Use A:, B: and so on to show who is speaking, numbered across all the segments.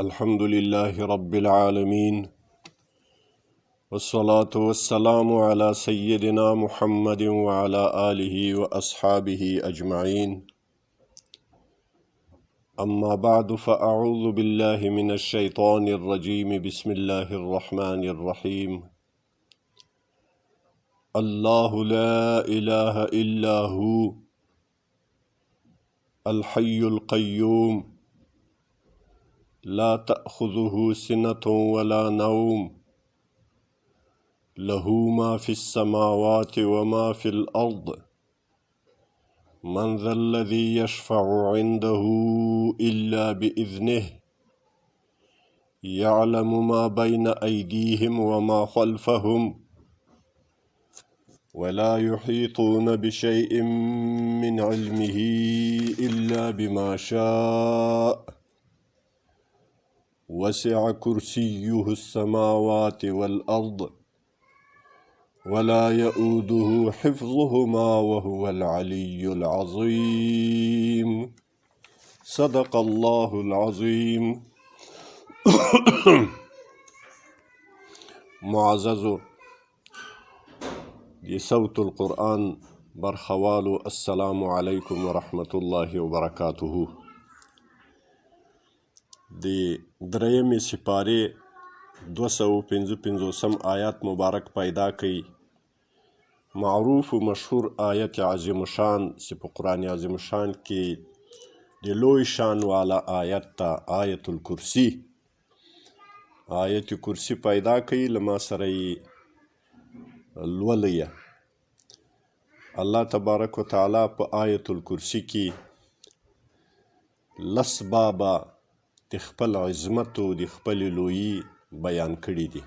A: الحمد لله رب العالمين والصلاة والسلام على سيدنا محمد وعلى آله وأصحابه أجمعين أما بعد فأعوذ بالله من الشيطان الرجيم بسم الله الرحمن الرحيم الله لا إله إلا هو الحي القيوم لا تأخذه سنة ولا نوم له ما في السماوات وما في الأرض من ذا الذي يشفع عنده إلا بإذنه يعلم ما بين أيديهم وما خلفهم ولا يحيطون بشيء من علمه إلا بما شاء وسع كرسيه السماوات والأرض ولا يؤوده حفظهما وهو العلي العظيم صدق الله العظيم. معززو دی صوت القرآن برخوالو السلام علیکم ورحمة الله وبرکاته. دی دریم سپاره 255 آیات مبارک پیدا کئی. معروف و مشهور آیت عظیم شان سی په قرآن عظیم شان کی دی لوی شان والا آیت تا آیت الکرسی. آیت کرسی پیدا کئی لما سرئی لولیه. اللہ تبارک و تعالی په آیت الکرسی کی لس بابا د خپل عظمت او د خپل لویی بیان کړي دي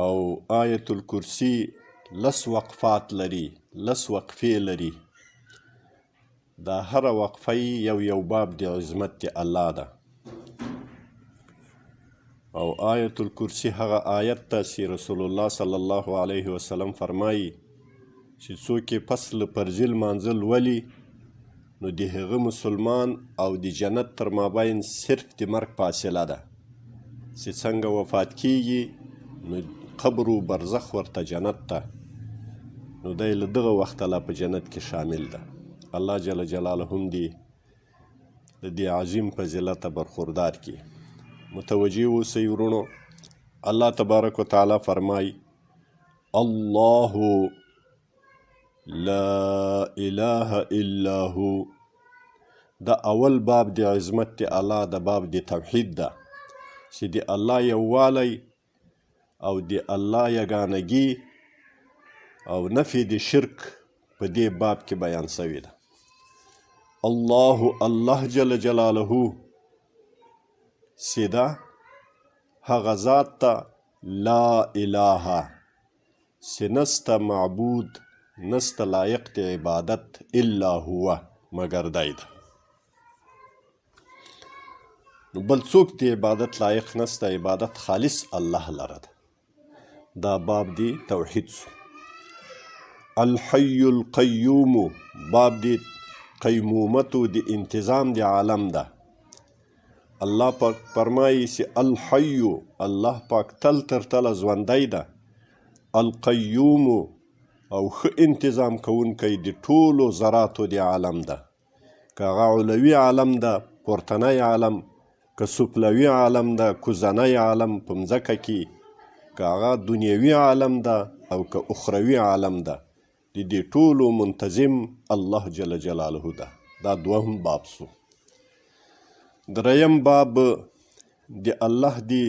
A: او آیت الکرسی لس وقفات لري، لس وقفې لري. دا هر وقفه یو باب د عظمت د الله ده او آیت الکرسی هغه آیت ته چې رسول الله صلی الله علیه وسلم فرمایي چې څوک یې پس له فرضي لمانځه لولي نو د هغه مسلمان او د جنت تر مابین صرف د مرګ فاصله ده چې څنګه وفات کیږي نو قبر و برزخ ورته جنت ته، نو دی له دغه وخته لا په جنت کې شامل ده. الله جل جلاله هم دی د دې عظیم فضیلته برخوردار کی. متوجه اوسئ ورونو. الله تبارک و تعالی فرمای الله لا اله الا هو. دا اول باب د عظمت د الله د باب د توحید ده چې د الله یووالی او د الله یګانګي او نفی د شرک په دې باب کې بیان شوی ده. الله جل جلاله سیده هغه ذات ته لا اله چې نسته معبود نسته لایق د عبادت الا هو مگر دی ده. نو بل څوک د عبادت لایق نسته، عبادت خالص الله لره ده. دا باب دی توحید سو. الحی القیوم باب دی قیمومت و دی انتظام دی عالم ده. الله پاک فرمایي چې الحی الله پاک تل تر تله ژوندی ده. القیوم او ښه انتظام کوونکی د ټولو ذراتو د عالم ده. که هغه علوي عالم ده، پورتنی عالم، که سفلوي عالم ده، کوزنی عالم په مځکه کې، که هغه دنیوي عالم ده او که اخروي عالم ده، د دې ټولو منتظم الله جل جلاله ده. دا دوهم باب سو. دریم باب د الله دی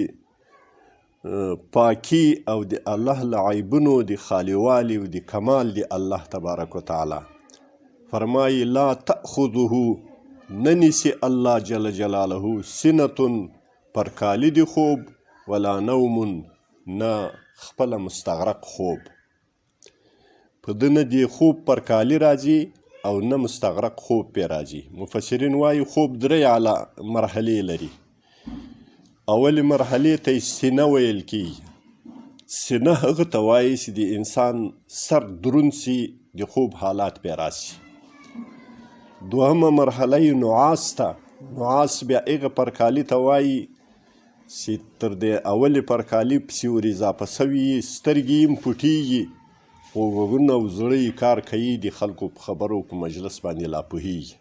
A: پاکی او د الله له عیبونو د خالیوالي او د کمال د الله تبارک و تعالی فرمایي لا تأخذه ننیسی الله جل جلاله سنة پرکالی دی خوب ولا نوم نه خپل مستغرق خوب. په ده نه دی خوب پرکالی راځي او نه مستغرق خوب پی راځي. مفسرین وایي خوب درې مرحلې لري. اول مرحلې ته سینه ویل کیږي. سینه هغه ته وایي چې د انسان سر دروند سي د خوب حالات پی راسي. دوهمه مرحله نعاس ته نعاس بیا هغه پرکالي ته وایي چې تر دې اولې پرکالي پسې ور اضافه سوي یي، سترګې یې هم پټېږي خو غوږونه او زړه یې کار کوي، د خلکو په خبرو په مجلس باندې لا پوهېږي،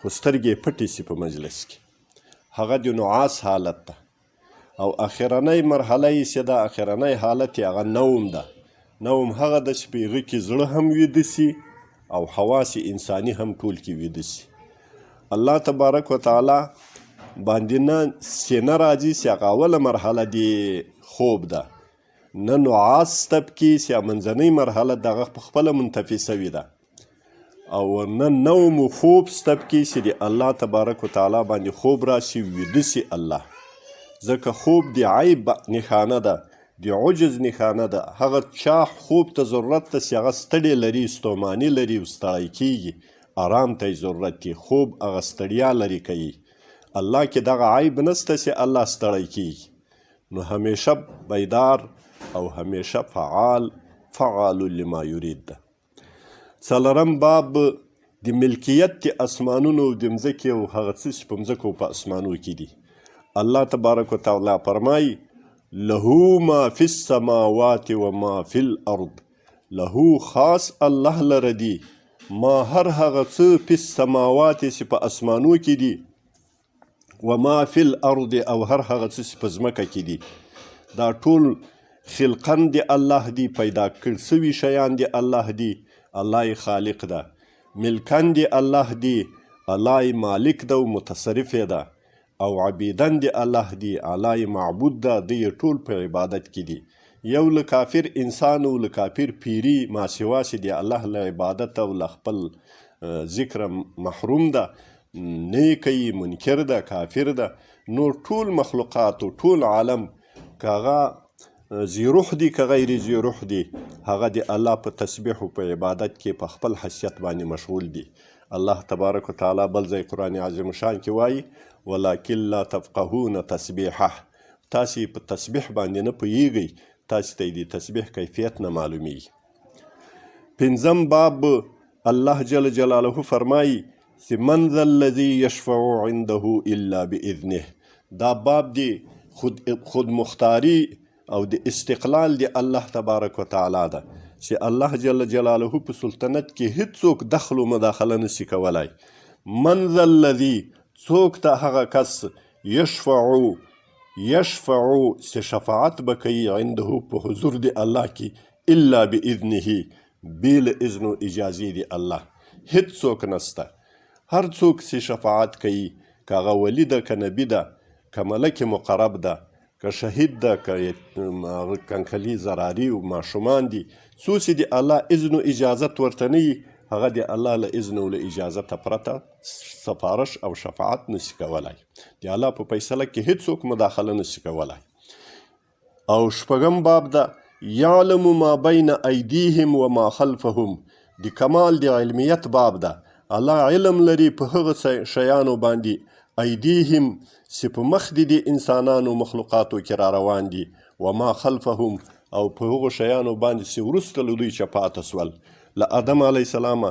A: خو سترګې یې پټې سي په مجلس کې. هغه د نعاس حالت ده. او اخرنۍ مرحله یې چې ده، اخرنۍ حالت یې هغه نوم ده. نوم هغه ده چې په هغه کې زړه هم ویده سي او حواس انساني هم ټول کې ویده سي. الله تبارک وتعالی باندې نه سینه راځي چې هغه اوله مرحله د خوب ده، نه نعاس طبقي چې منځنۍ مرحله دغه په خپله منتفي سوې ده، او نه نوم و خوب طبقي چې د الله تبارک وتعالی باندې خوب راشي ویده سي الله. ځکه خوب د عیب نښانه ده، د عجز نښانه ده. هغه چا خوب ته ضرورت ده چې هغه ستړی لري، ستوماني لري او ستړی کیږي، آرام ته یې ضرورت دی. خوب هغه ستړیا لرې کوي. الله کې دغه عیب نسته چې الله ستړی کیږي. نو همیشه بیدار او همیشه فعال لما یرید ده. څلورم باب د ملکیت د اسمانونو او د مځکې او هغه څه چې په مځکو او په اسمانو کې دي. الله تبارک وتعالی فرمایي له ما فی السماوات و ما فی الارض. له خاص الله لره دی ما هر هغه څه فی السماوات چې په اسمانو کې دي و ما فی الارض او هر هغه څه چې په ځمکه کې دي. دا ټول خلقن دی الله دی، پیدا کړ سوي شیان دی الله دی، الله یې خالق ده. ملکن دی الله دی، الله یې مالک ده او متصرف ده. او عبیدن دی الله دی، الله یې معبود ده، دی ټول په عبادت کې دي. یو له کافر انسان او له کافر پیری ماسوا چې دی الله له عبادت او له خپل ذکر محروم ده، نه کوي، منکر ده، کافر ده. نو ټول مخلوقات او ټول عالم که هغه ذی روح دي که غیر ذی روح دي، هغه د الله په تسبیح او په عبادت کې په خپل حیثیت باندې مشغول دي. الله تبارک وتعالی بل ځای قرآن عظیم شان کې وایي ولکن لا تفقهون تسبیحه. تاسې په تسبیح باندې نه پوهیږئ، تاسې ته د تسبیح کیفیت نه معلومیږي. پنځم باب الله جل جلاله فرمایي چې من ذا الذي يشفع عنده الا باذنه. دا باب دی خود مختاری او د استقلال دی الله تبارک وتعالی ده چې الله جل جلاله په سلطنت کې هیڅوک دخل و مداخله نشي کولای. من ذا الذي څوک ته هغه کس یشفعو چې شفاعت به کوي عنده په حضور دی الله کې الا باذنه بیل اذن و اجازې دی الله. هیڅوک نسته. هر څوک چې شفاعت کوي، که هغه ولی ده که نبي ده که ملک مقرب ده که شهید ده که کنکلي زراري او ماشومان دي، څو چې د الله اذن و اجازت ورته نه وي، هغه د الله له اذن او له اجازته پرته سفارش او شفاعت نشي کولای. د الله په فیصله کې هیڅوک مداخله نشي کولای. او شپږم باب ده یعلم ما بین ایدیهم و ما خلفهم. د کمال د علمیت باب ده. الله علم لري په هغه شیانو باندې ایدیهم چې په مخ دي د انسانانو مخلوقاتو کې را روان دي، و ما خلفهم او په هغو شیانو باندې چې وروسته له دوی چې پاته سول، له آدم علیه السلام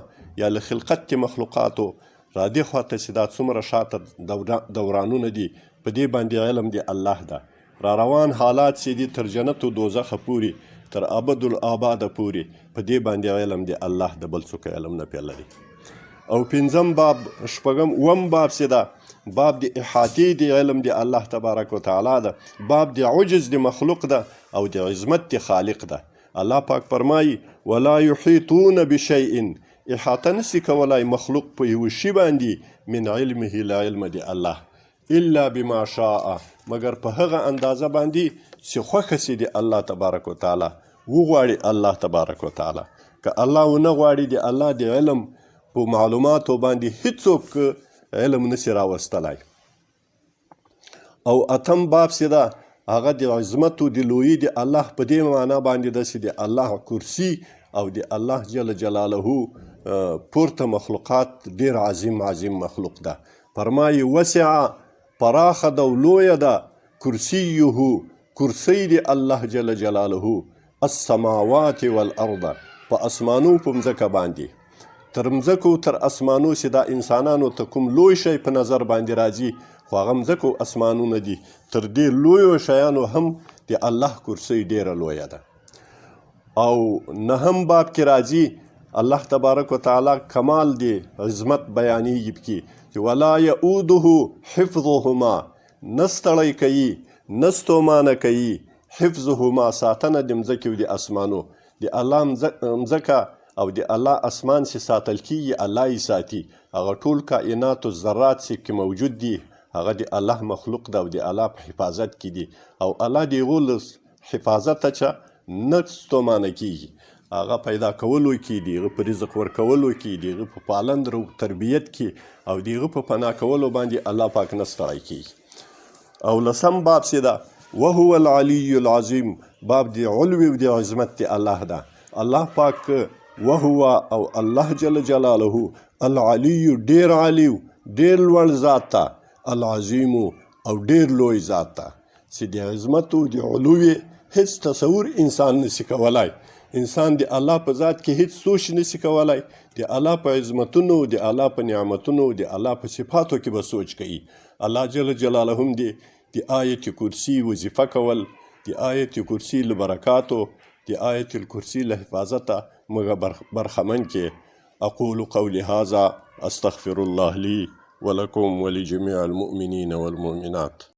A: یا له خلقت مخلوقاتو را دې خواته چې دا څومره شاته دورانونه دي، په دې باندې علم دی الله ده. را روان حالات چې دي تر جنت و دوزخه پورې، تر ابد الآباده پورې، په دې باندې علم دی الله ده، بل څوک علم نه پې لري. او پنځم باب اووم باب چې ده باب د احاطې د علم دی الله تبارک وتعالی ده. باب د عجز د مخلوق ده او د عظمت د خالق ده. الله پاک فرمایي ولا یحیطون بشیء. احاطه نسی کولای مخلوق په یو شي باندې من علمه لا علم دی الله الا بما شاء، مگر په هغه اندازه باندې چې خوښه سي دی الله تبارک وتعالی وغواړي. الله تبارک وتعالی که الله ونه غواړي د الله د علم په معلوماتو باندې هیڅوک علم نسی راوستلی. او اتم باب چې ده هغه د عظمت و د لویي د الله په دې معنا باندې ده چې د الله کرسي او د الله جل جلاله پورته مخلوقات ډیر عظیم مخلوق ده. فرمایي وسع پراخه ده او لویه ده کرسیه، کرسی د الله جل جلاله السماوات والارض، په اسمانو په مځکه باندې. تر مځکو تر اسمانو چې دا انسانانو ته کوم لوی شی په نظر باندې راځي خو هغه مځکو اسمانونه دي، تر دې لویو شیانو هم د الله کرسۍ ډیره لویه ده. او نهم باب کې راځي الله تبارک وتعالی کمال دی عظمت بیانیږي پکې چې ولا یعوده حفظهما، نه ستړی کوي نه ستومانه کوي حفظهما ساتنه د مځکې او د اسمانو. د الله مځکه او د الله اسمان چې ساتل کیږي الله یې ساتي. هغه ټول کائنات و ذرات چې موجود دي هغه د الله مخلوق ده او د الله په حفاظت کې دي، او الله د هغو له حفاظته چې نه ستومانه کیږي. هغه پیدا کولو کې دي، هغه په رزق ورکولو کې دي، هغه په پالند او تربیت کې او د هغه په پناه کولو باندې الله پاک نه ستړی کیږي. او لسم باب چې ده وهو العلی العظیم، باب د علو او د عظمت د الله ده. الله پاک وهو او الله جل جلاله العلی ډیر علی ډیر لوړ ذات ته، العظیم او ډیر لوی ذات ته چې د عظمت او د علو هیڅ تصور انسان نشي کولای. انسان د الله په ذات کې هیڅ سوچ نشي کولای، د الله په عظمتونو، د الله په نعمتونو، د الله په صفاتو کې به سوچ کوي. الله جل جلاله هم د آیت کرسی وظیفه کول، د آیت کرسی له برکاتو، د آیت الکرسی له حفاظته موږ برخمن کې. اقول قولي هذا استغفر الله لي ولكم ولجميع المؤمنين والمؤمنات.